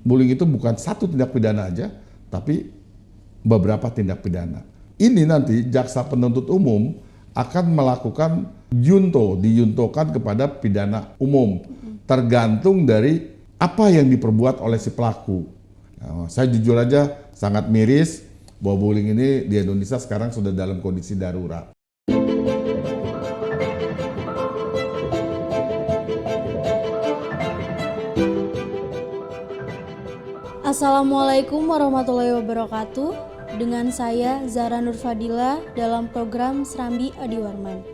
Bullying itu bukan satu tindak pidana aja, tapi beberapa tindak pidana. Ini nanti jaksa penuntut umum akan melakukan diyuntokan kepada pidana umum, tergantung dari apa yang diperbuat oleh si pelaku. Nah, saya jujur aja sangat miris bahwa bullying ini di Indonesia sekarang sudah dalam kondisi darurat. Assalamualaikum warahmatullahi wabarakatuh. Dengan saya Zahra Nur Fadila dalam program Serambi Adi Warman.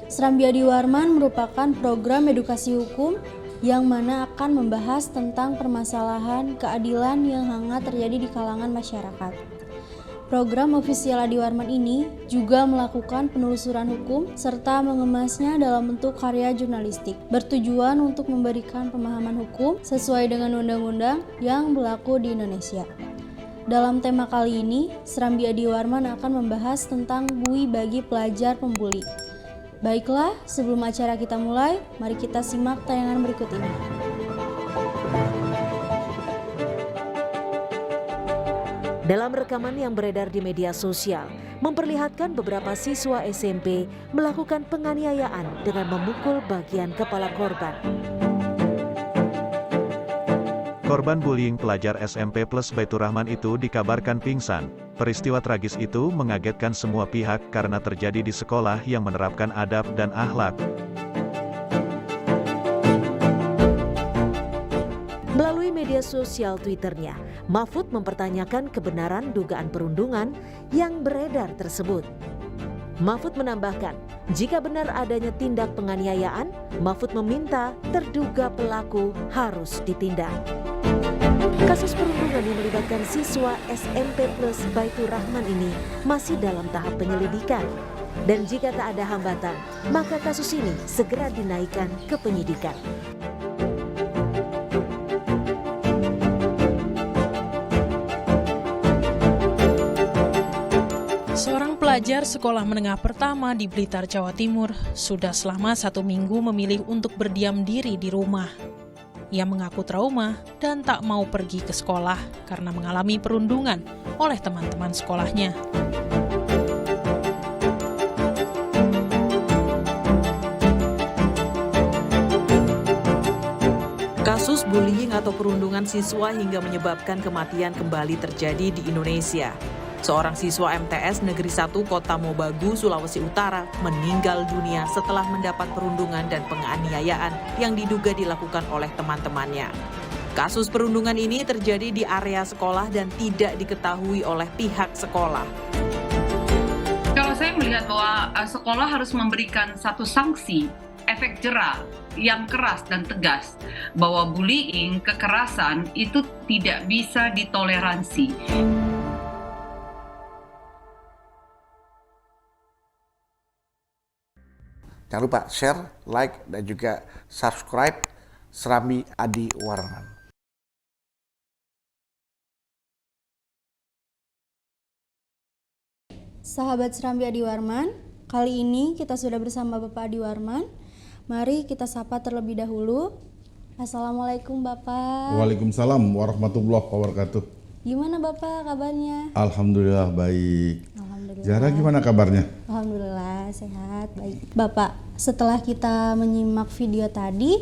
Serambi Adi Warman merupakan program edukasi hukum yang mana akan membahas tentang permasalahan keadilan yang hangat terjadi di kalangan masyarakat. Program ofisial Adi Warman ini juga melakukan penelusuran hukum serta mengemasnya dalam bentuk karya jurnalistik, bertujuan untuk memberikan pemahaman hukum sesuai dengan undang-undang yang berlaku di Indonesia. Dalam tema kali ini, Serambi Adi Warman akan membahas tentang bui bagi pelajar pembuli. Baiklah, sebelum acara kita mulai, mari kita simak tayangan berikut ini. Dalam rekaman yang beredar di media sosial, memperlihatkan beberapa siswa SMP melakukan penganiayaan dengan memukul bagian kepala korban. Korban bullying pelajar SMP plus Baitur Rahman itu dikabarkan pingsan. Peristiwa tragis itu mengagetkan semua pihak karena terjadi di sekolah yang menerapkan adab dan akhlak. Melalui media sosial Twitternya, Mahfud mempertanyakan kebenaran dugaan perundungan yang beredar tersebut. Mahfud menambahkan, jika benar adanya tindak penganiayaan, Mahfud meminta terduga pelaku harus ditindak. Kasus perundungan yang melibatkan siswa SMP plus Baitur Rahman ini masih dalam tahap penyelidikan. Dan jika tak ada hambatan, maka kasus ini segera dinaikkan ke penyidikan. Seorang pelajar sekolah menengah pertama di Blitar, Jawa Timur, sudah selama 1 minggu memilih untuk berdiam diri di rumah. Ia mengaku trauma dan tak mau pergi ke sekolah karena mengalami perundungan oleh teman-teman sekolahnya. Kasus bullying atau perundungan siswa hingga menyebabkan kematian kembali terjadi di Indonesia. Seorang siswa MTS Negeri 1 Kota Mobagu, Sulawesi Utara meninggal dunia setelah mendapat perundungan dan penganiayaan yang diduga dilakukan oleh teman-temannya. Kasus perundungan ini terjadi di area sekolah dan tidak diketahui oleh pihak sekolah. Kalau saya melihat bahwa sekolah harus memberikan satu sanksi, efek jera yang keras dan tegas, bahwa bullying, kekerasan itu tidak bisa ditoleransi. Jangan lupa share, like, dan juga subscribe Serambi Adi Warman. Sahabat Serambi Adi Warman, kali ini kita sudah bersama Bapak Adi Warman. Mari kita sapa terlebih dahulu. Assalamualaikum Bapak. Waalaikumsalam warahmatullahi wabarakatuh. Gimana Bapak kabarnya? Alhamdulillah baik. Alhamdulillah. Zahra gimana kabarnya? Alhamdulillah sehat, baik. Bapak, setelah kita menyimak video tadi,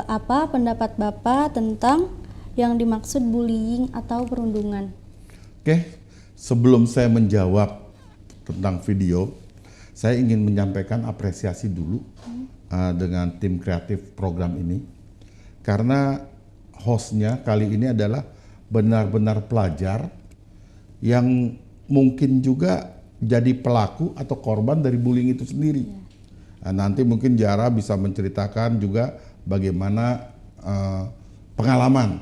apa pendapat Bapak tentang yang dimaksud bullying atau perundungan? Oke, sebelum saya menjawab tentang video, saya ingin menyampaikan apresiasi dulu dengan tim kreatif program ini. Karena hostnya kali ini adalah benar-benar pelajar yang mungkin juga jadi pelaku atau korban dari bullying itu sendiri. Nah, nanti mungkin Zahra bisa menceritakan juga bagaimana pengalaman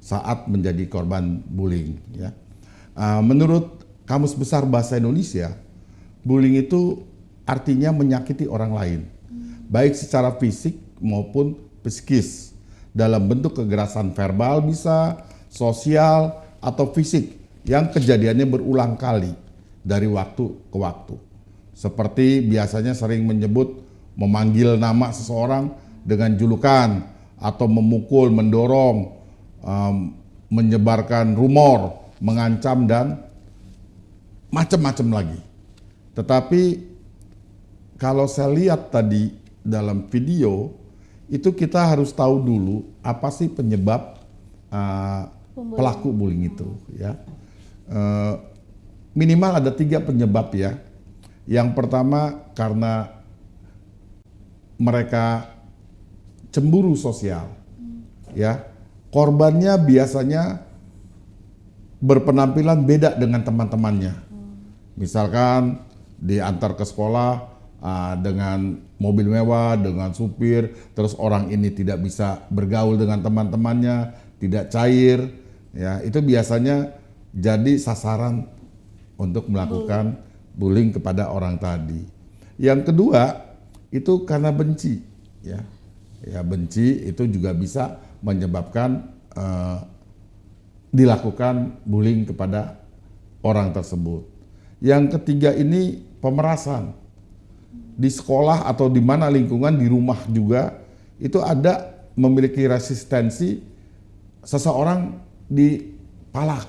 saat menjadi korban bullying. Ya. Menurut Kamus Besar Bahasa Indonesia, bullying itu artinya menyakiti orang lain, baik secara fisik maupun psikis, dalam bentuk kekerasan verbal bisa, sosial, atau fisik yang kejadiannya berulang kali dari waktu ke waktu. Seperti biasanya sering menyebut, memanggil nama seseorang dengan julukan, atau memukul, mendorong, menyebarkan rumor, mengancam dan macam-macam lagi. Tetapi kalau saya lihat tadi dalam video itu kita harus tahu dulu apa sih penyebab pelaku bullying itu ya. Minimal ada 3 penyebab ya. Yang pertama karena mereka cemburu sosial, ya. Korbannya biasanya berpenampilan beda dengan teman-temannya. Misalkan diantar ke sekolah dengan mobil mewah, dengan supir, terus orang ini tidak bisa bergaul dengan teman-temannya, tidak cair, ya. Itu biasanya jadi sasaran untuk melakukan bullying kepada orang tadi. Yang kedua itu karena benci, ya. Ya benci itu juga bisa menyebabkan dilakukan bullying kepada orang tersebut. Yang ketiga ini pemerasan. Di sekolah atau di mana lingkungan, di rumah juga itu ada memiliki resistensi seseorang dipalak.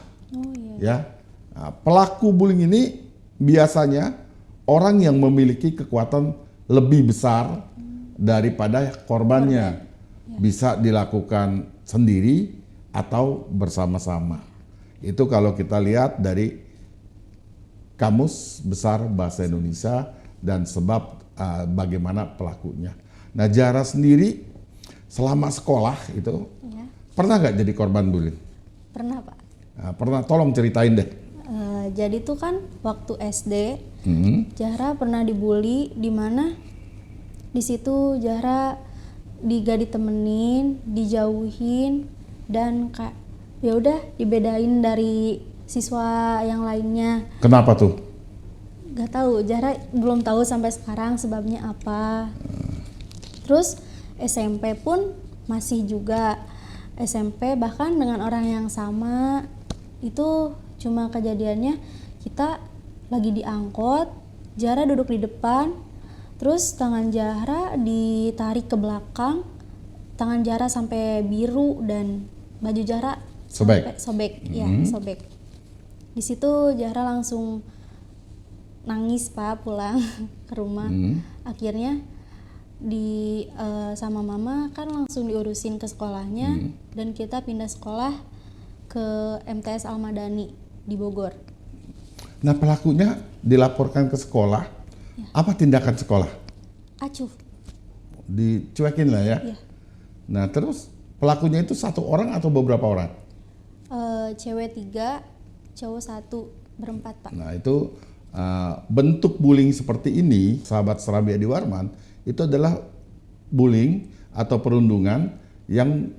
Ya. Nah, pelaku bullying ini biasanya orang yang memiliki kekuatan lebih besar daripada korbannya. Bisa dilakukan sendiri atau bersama-sama. Itu kalau kita lihat dari Kamus Besar Bahasa Indonesia dan sebab bagaimana pelakunya. Nah, Zahra sendiri selama sekolah itu pernah nggak jadi korban bullying? Pernah, Pak. Nah, pernah, tolong ceritain deh. Jadi tuh kan waktu SD, Zahra pernah dibully, di mana di situ Zahra gak ditemenin, dijauhin, dan kayak ya udah dibedain dari siswa yang lainnya. Kenapa tuh? Gak tahu, Zahra belum tahu sampai sekarang sebabnya apa. Terus SMP pun masih juga. SMP bahkan dengan orang yang sama, itu cuma kejadiannya kita lagi diangkot, Zahra duduk di depan, terus tangan Zahra ditarik ke belakang, tangan Zahra sampai biru dan baju Zahra sobek, ya sobek. Di situ Zahra langsung nangis, Pak, pulang ke rumah. Akhirnya sama mama kan langsung diurusin ke sekolahnya, dan kita pindah sekolah ke MTS Al-Madani di Bogor. Nah, pelakunya dilaporkan ke sekolah. Apa tindakan sekolah? Acuh. Dicuekin lah ya. Nah, terus pelakunya itu 1 orang atau beberapa orang? Cewek 3, cowok 1, berempat, Pak. Nah, itu bentuk bullying seperti ini, sahabat Serambi Adi Warman, itu adalah bullying atau perundungan yang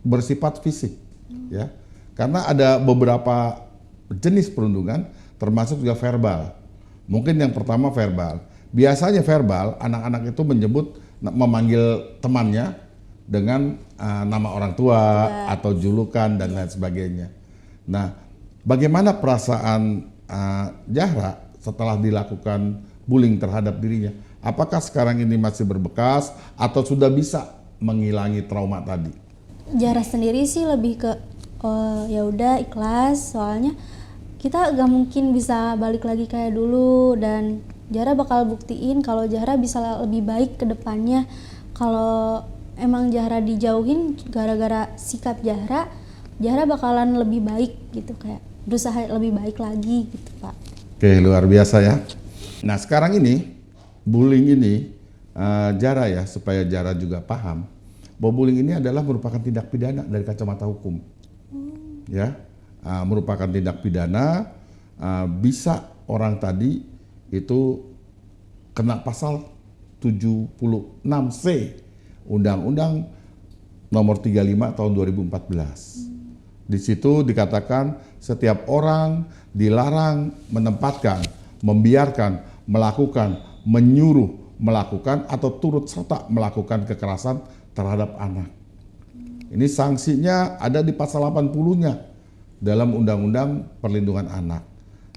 bersifat fisik, ya. Karena ada beberapa jenis perundungan, termasuk juga verbal. Mungkin yang pertama verbal. Biasanya verbal, anak-anak itu memanggil temannya dengan nama orang tua atau julukan dan lain sebagainya. Nah, bagaimana perasaan Zahra setelah dilakukan bullying terhadap dirinya? Apakah sekarang ini masih berbekas atau sudah bisa menghilangi trauma tadi? Zahra sendiri sih lebih ke ya udah ikhlas, soalnya kita gak mungkin bisa balik lagi kayak dulu, dan Zahra bakal buktiin kalau Zahra bisa lebih baik ke depannya. Kalau emang Zahra dijauhin gara-gara sikap Zahra bakalan lebih baik gitu, kayak berusaha lebih baik lagi gitu, Pak. Oke, luar biasa ya. Nah, sekarang ini bullying ini Zahra ya, supaya Zahra juga paham bahwa bullying ini adalah merupakan tindak pidana dari kacamata hukum. Ya, merupakan tindak pidana, bisa orang tadi itu kena pasal 76C Undang-Undang Nomor 35 Tahun 2014. Di situ dikatakan setiap orang dilarang menempatkan, membiarkan, melakukan, menyuruh melakukan atau turut serta melakukan kekerasan terhadap anak. Ini sanksinya ada di pasal 80-nya dalam Undang-Undang Perlindungan Anak.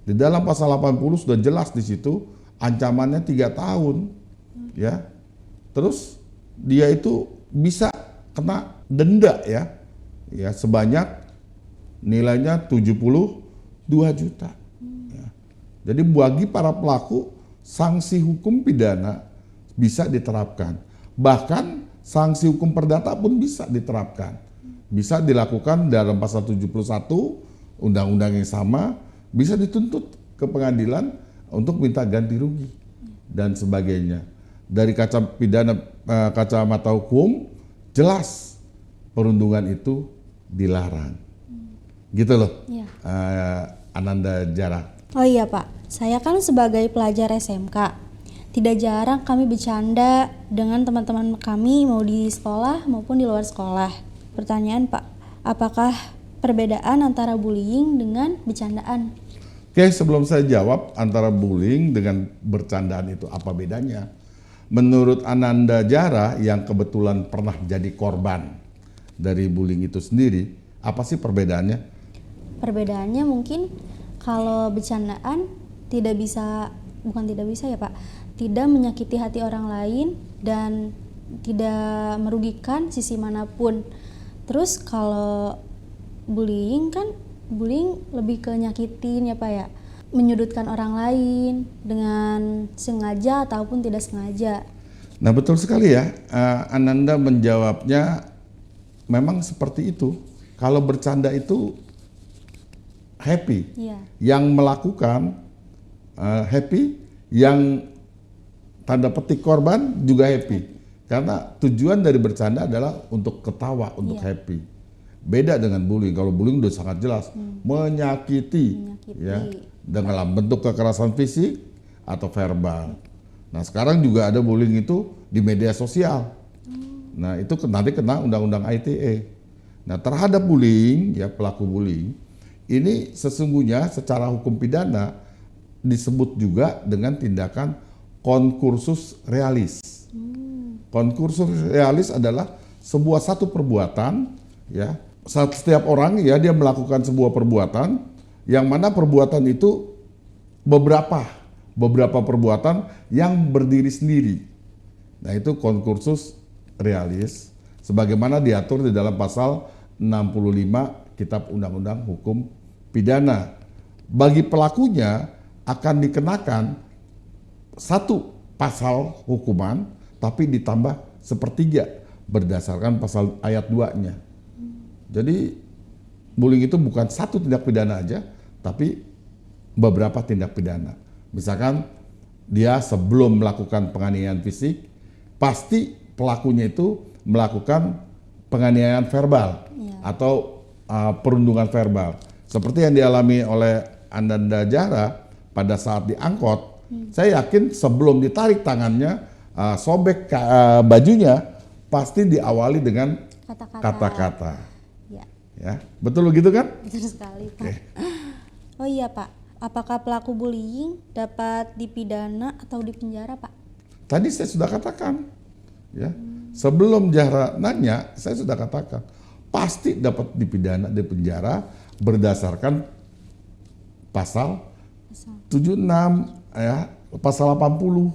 Di dalam pasal 80 sudah jelas di situ ancamannya 3 tahun, ya. Terus dia itu bisa kena denda, ya. ya sebanyak nilainya 72 juta. Ya. Jadi bagi para pelaku sanksi hukum pidana bisa diterapkan. Bahkan sanksi hukum perdata pun bisa diterapkan. Bisa dilakukan dalam pasal 71 undang-undang yang sama, bisa dituntut ke pengadilan untuk minta ganti rugi dan sebagainya. Dari kacamata hukum jelas perundungan itu dilarang. Gitu loh. Iya. Ananda Jara. Oh iya Pak, saya kan sebagai pelajar SMK, tidak jarang kami bercanda dengan teman-teman kami mau di sekolah maupun di luar sekolah. Pertanyaan Pak, apakah perbedaan antara bullying dengan bercandaan? Oke, sebelum saya jawab antara bullying dengan bercandaan itu apa bedanya? Menurut Ananda Jara yang kebetulan pernah jadi korban dari bullying itu sendiri, apa sih perbedaannya? Perbedaannya mungkin kalau bercandaan tidak bisa ya Pak, tidak menyakiti hati orang lain dan tidak merugikan sisi manapun. Terus kalau bullying lebih ke nyakitin ya Pak ya, menyudutkan orang lain dengan sengaja ataupun tidak sengaja. Nah betul sekali ya, Ananda menjawabnya memang seperti itu. Kalau bercanda itu happy, Iya. yang melakukan happy, yang tanda petik korban juga happy. Karena tujuan dari bercanda adalah untuk ketawa, untuk happy. Beda dengan bullying. Kalau bullying udah sangat jelas menyakiti, ya, dalam bentuk kekerasan fisik atau verbal. Nah sekarang juga ada bullying itu di media sosial. Nah itu nanti kena undang-undang ITE. Nah terhadap bullying, ya pelaku bullying, ini sesungguhnya secara hukum pidana disebut juga dengan tindakan konkursus realis. Konkursus realis adalah satu perbuatan, ya, setiap orang ya dia melakukan sebuah perbuatan yang mana perbuatan itu beberapa perbuatan yang berdiri sendiri. Nah itu konkursus realis sebagaimana diatur di dalam pasal 65 Kitab Undang-Undang Hukum Pidana. Bagi pelakunya akan dikenakan satu pasal hukuman tapi ditambah sepertiga berdasarkan pasal ayat 2-nya. Jadi bullying itu bukan satu tindak pidana aja, tapi beberapa tindak pidana. Misalkan dia sebelum melakukan penganiayaan fisik, pasti pelakunya itu melakukan penganiayaan verbal atau perundungan verbal. Seperti yang dialami oleh Ananda Jara pada saat diangkot, saya yakin sebelum ditarik tangannya, sobek bajunya, pasti diawali dengan kata-kata. Ya, betul begitu kan? Betul sekali Pak. Oh iya Pak, apakah pelaku bullying dapat dipidana atau dipenjara Pak? Tadi saya sudah katakan, ya. Sebelum Jara nanya, saya sudah katakan pasti dapat dipidana, dipenjara berdasarkan pasal 76 ya, pasal 80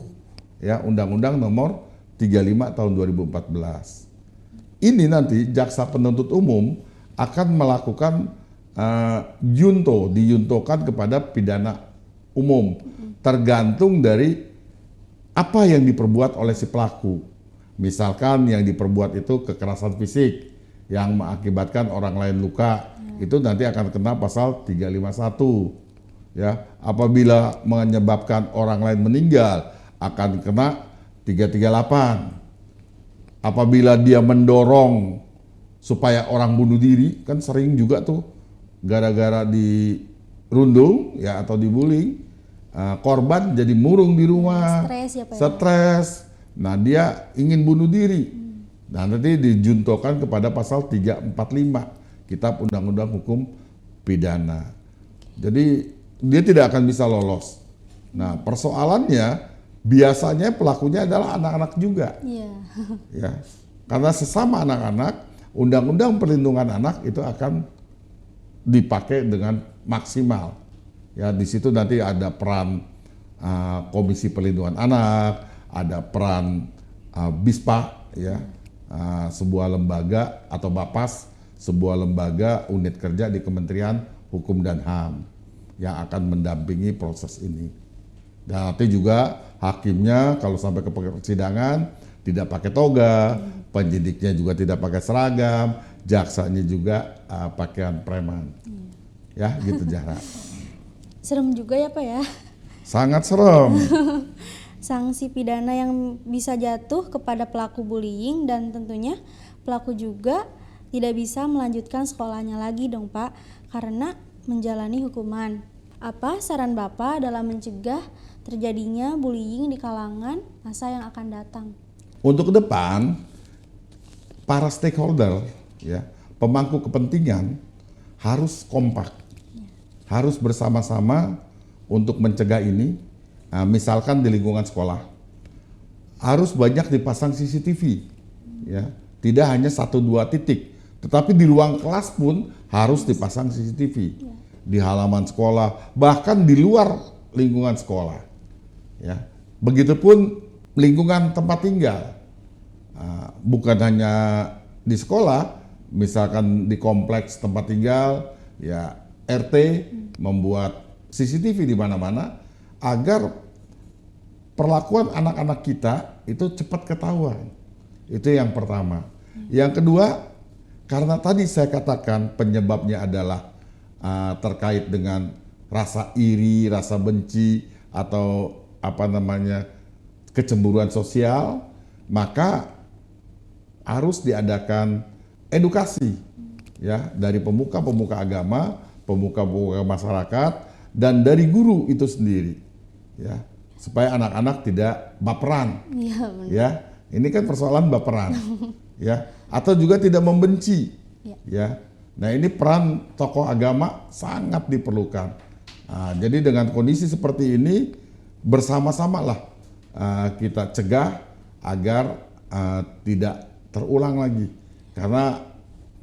ya Undang-Undang Nomor 35 tahun 2014. Ini nanti jaksa penuntut umum akan melakukan diyuntokan kepada pidana umum tergantung dari apa yang diperbuat oleh si pelaku. Misalkan yang diperbuat itu kekerasan fisik yang mengakibatkan orang lain luka, itu nanti akan kena pasal 351. Ya, apabila menyebabkan orang lain meninggal akan kena 338. Apabila dia mendorong supaya orang bunuh diri, kan sering juga tuh gara-gara dirundung ya atau dibullying, korban jadi murung di rumah, stres. Nah dia ingin bunuh diri. Nah nanti dijuntokan kepada pasal 345 Kitab Undang-Undang Hukum Pidana. Jadi dia tidak akan bisa lolos. Nah persoalannya biasanya pelakunya adalah anak-anak juga. Ya, karena sesama anak-anak, Undang-Undang Perlindungan Anak itu akan dipakai dengan maksimal. Ya, di situ nanti ada peran Komisi Perlindungan Anak, ada peran BISPA, ya, sebuah lembaga atau BAPAS, sebuah lembaga unit kerja di Kementerian Hukum dan HAM yang akan mendampingi proses ini. Dan nanti juga hakimnya kalau sampai ke persidangan tidak pakai toga, penyidiknya juga tidak pakai seragam, jaksanya juga pakaian preman. Ya, gitu Zahra. Serem juga ya Pak ya. Sangat serem. Sanksi pidana yang bisa jatuh kepada pelaku bullying dan tentunya pelaku juga tidak bisa melanjutkan sekolahnya lagi dong Pak karena menjalani hukuman. Apa saran Bapak dalam mencegah terjadinya bullying di kalangan masa yang akan datang? Untuk ke depan, para stakeholder, ya, pemangku kepentingan harus kompak, harus bersama-sama untuk mencegah ini. Nah, misalkan di lingkungan sekolah, harus banyak dipasang CCTV, ya, tidak hanya 1-2 titik, tetapi di ruang kelas pun harus dipasang CCTV, di halaman sekolah, bahkan di luar lingkungan sekolah. Ya, begitupun lingkungan tempat tinggal, bukan hanya di sekolah, misalkan di kompleks tempat tinggal, ya RT membuat CCTV di mana-mana agar perlakuan anak-anak kita itu cepat ketahuan. Itu yang pertama. Yang kedua, karena tadi saya katakan penyebabnya adalah terkait dengan rasa iri, rasa benci atau kecemburuan sosial, maka harus diadakan edukasi ya dari pemuka-pemuka agama, pemuka-pemuka masyarakat dan dari guru itu sendiri ya supaya anak-anak tidak baperan. Ya, ini kan persoalan baperan ya atau juga tidak membenci ya. Nah, ini peran tokoh agama sangat diperlukan. Jadi dengan kondisi seperti ini bersama-samalah kita cegah agar tidak terulang lagi karena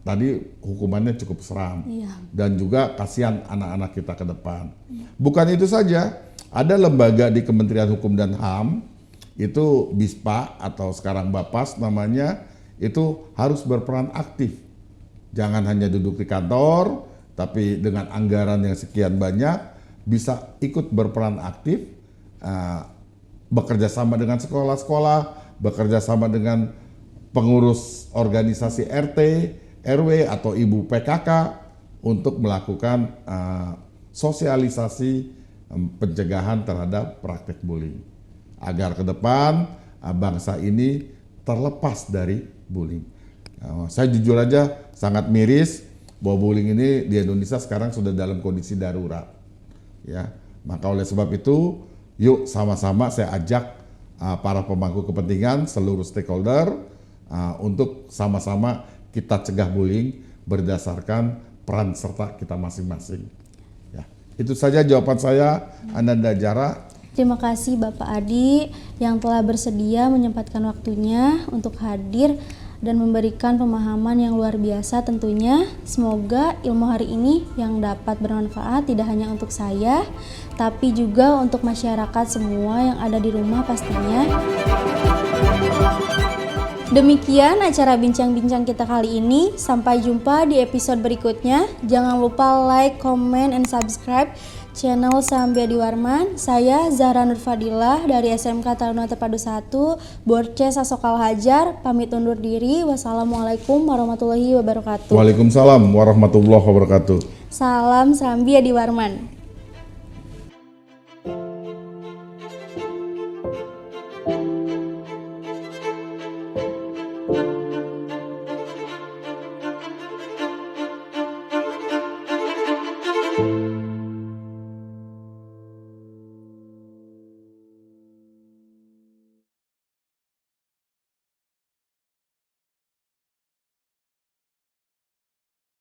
tadi hukumannya cukup seram dan juga kasihan anak-anak kita ke depan. Bukan itu saja, ada lembaga di Kementerian Hukum dan HAM itu BISPA atau sekarang Bapas namanya, itu harus berperan aktif. Jangan hanya duduk di kantor, tapi dengan anggaran yang sekian banyak bisa ikut berperan aktif, bekerja sama dengan sekolah-sekolah, bekerja sama dengan pengurus organisasi RT, RW atau ibu PKK untuk melakukan sosialisasi pencegahan terhadap praktek bullying agar ke depan bangsa ini terlepas dari bullying. Saya jujur aja sangat miris bahwa bullying ini di Indonesia sekarang sudah dalam kondisi darurat. Ya, maka oleh sebab itu, yuk sama-sama saya ajak para pemangku kepentingan, seluruh stakeholder untuk sama-sama kita cegah bullying berdasarkan peran serta kita masing-masing. Ya, itu saja jawaban saya, Ananda Jara. Terima kasih Bapak Adi yang telah bersedia menyempatkan waktunya untuk hadir dan memberikan pemahaman yang luar biasa tentunya. Semoga ilmu hari ini yang dapat bermanfaat tidak hanya untuk saya, tapi juga untuk masyarakat semua yang ada di rumah pastinya. Demikian acara bincang-bincang kita kali ini. Sampai jumpa di episode berikutnya. Jangan lupa like, comment, and subscribe channel Serambi Adi Warman. Saya Zahra Nur Fadilah dari SMK Taruna Terpadu 1, Board C Sasokal Hajar, pamit undur diri. Wassalamualaikum warahmatullahi wabarakatuh. Waalaikumsalam warahmatullahi wabarakatuh. Salam Serambi Adi Warman.